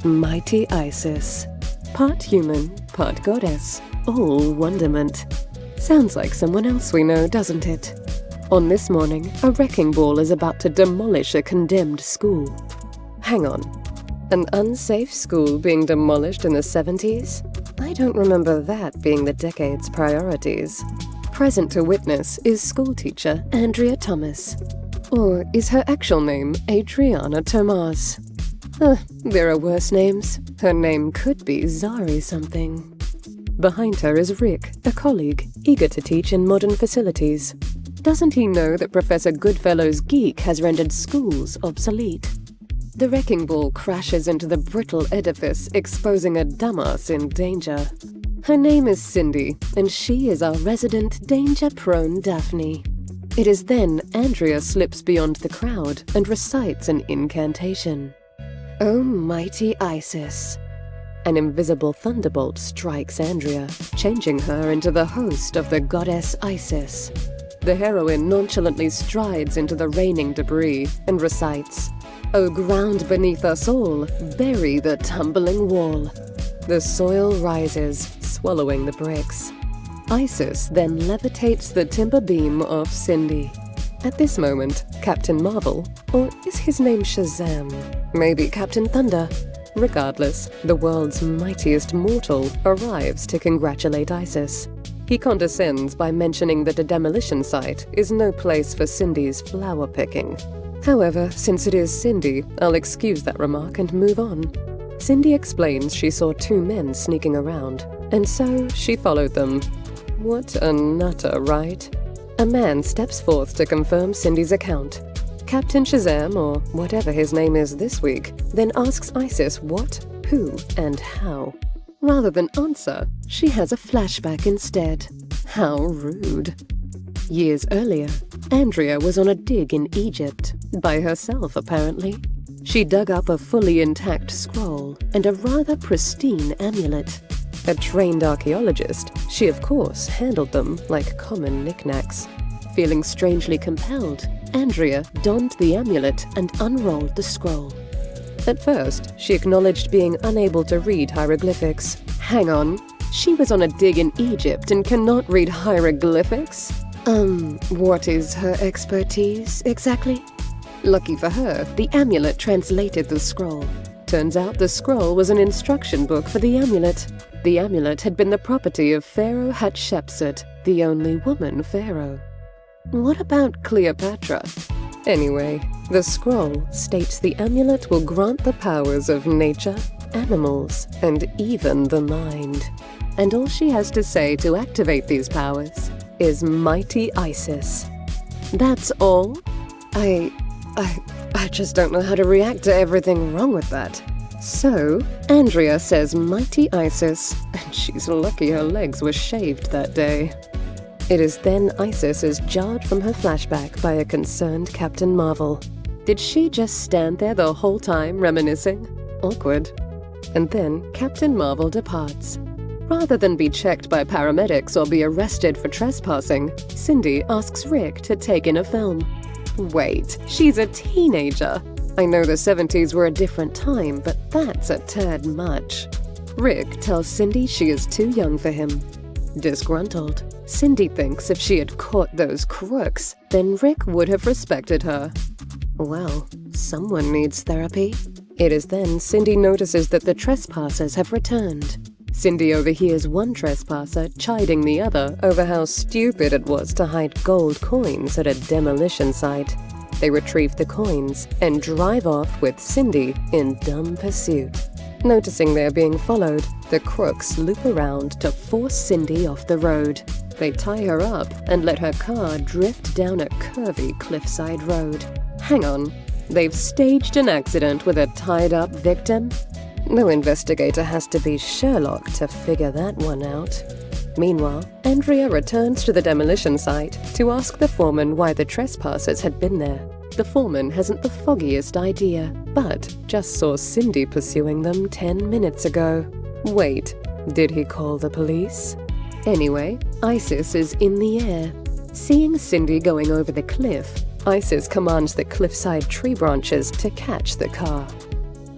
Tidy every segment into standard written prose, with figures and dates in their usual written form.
Mighty Isis. Part human, part goddess, all wonderment. Sounds like someone else we know, doesn't it? On this morning, a wrecking ball is about to demolish a condemned school. Hang on. An unsafe school being demolished in the 70s? I don't remember that being the decade's priorities. Present to witness is schoolteacher Adrianna Tomaz. Or is her actual name Adrianna Tomaz? There are worse names. Her name could be Zari something. Behind her is Rick, a colleague, eager to teach in modern facilities. Doesn't he know that Professor Goodfellow's geek has rendered schools obsolete? The wrecking ball crashes into the brittle edifice, exposing a dumbass in danger. Her name is Cindy, and she is our resident danger-prone Daphne. It is then Andrea slips beyond the crowd and recites an incantation. O mighty Isis. An invisible thunderbolt strikes Andrea, changing her into the host of the goddess Isis. The heroine nonchalantly strides into the raining debris and recites, O ground beneath us all, bury the tumbling wall. The soil rises, swallowing the bricks. Isis then levitates the timber beam off Cindy. At this moment, Captain Marvel, or is his name Shazam? Maybe Captain Thunder? Regardless, the world's mightiest mortal arrives to congratulate Isis. He condescends by mentioning that a demolition site is no place for Cindy's flower picking. However, since it is Cindy, I'll excuse that remark and move on. Cindy explains she saw two men sneaking around, and so she followed them. What a nutter, right? A man steps forth to confirm Cindy's account. Captain Shazam, or whatever his name is this week, then asks Isis what, who, and how. Rather than answer, she has a flashback instead. How rude. Years earlier, Andrea was on a dig in Egypt, by herself apparently. She dug up a fully intact scroll and a rather pristine amulet. A trained archaeologist, she of course handled them like common knickknacks. Feeling strangely compelled, Andrea donned the amulet and unrolled the scroll. At first, she acknowledged being unable to read hieroglyphics. Hang on, she was on a dig in Egypt and cannot read hieroglyphics? What is her expertise, exactly? Lucky for her, the amulet translated the scroll. Turns out the scroll was an instruction book for the amulet. The amulet had been the property of Pharaoh Hatshepsut, the only woman pharaoh. What about Cleopatra? Anyway, the scroll states the amulet will grant the powers of nature, animals, and even the mind. And all she has to say to activate these powers is Mighty Isis. That's all? I just don't know how to react to everything wrong with that. So, Andrea says Mighty Isis, and she's lucky her legs were shaved that day. It is then Isis is jarred from her flashback by a concerned Captain Marvel. Did she just stand there the whole time reminiscing? Awkward. And then Captain Marvel departs. Rather than be checked by paramedics or be arrested for trespassing, Cindy asks Rick to take in a film. Wait, she's a teenager. I know the 70s were a different time, but that's a tad much. Rick tells Cindy she is too young for him. Disgruntled, Cindy thinks if she had caught those crooks, then Rick would have respected her. Well, someone needs therapy. It is then Cindy notices that the trespassers have returned. Cindy overhears one trespasser chiding the other over how stupid it was to hide gold coins at a demolition site. They retrieve the coins and drive off with Cindy in dumb pursuit. Noticing they're being followed, the crooks loop around to force Cindy off the road. They tie her up and let her car drift down a curvy cliffside road. Hang on, they've staged an accident with a tied-up victim? No investigator has to be Sherlock to figure that one out. Meanwhile, Andrea returns to the demolition site to ask the foreman why the trespassers had been there. The foreman hasn't the foggiest idea, but just saw Cindy pursuing them 10 minutes ago. Wait, did he call the police? Anyway, Isis is in the air. Seeing Cindy going over the cliff, Isis commands the cliffside tree branches to catch the car.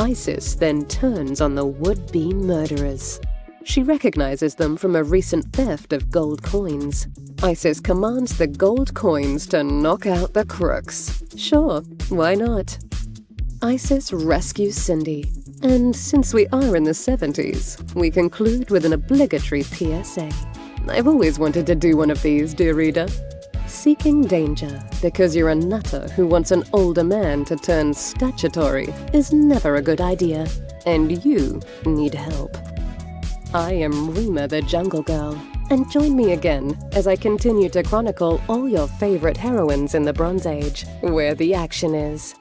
Isis then turns on the would-be murderers. She recognizes them from a recent theft of gold coins. Isis commands the gold coins to knock out the crooks. Sure, why not? Isis rescues Cindy, and since we are in the 70s, we conclude with an obligatory PSA. I've always wanted to do one of these, dear reader. Seeking danger because you're a nutter who wants an older man to turn statutory is never a good idea, and you need help. I am Rima the Jungle Girl, and join me again as I continue to chronicle all your favorite heroines in the Bronze Age, where the action is.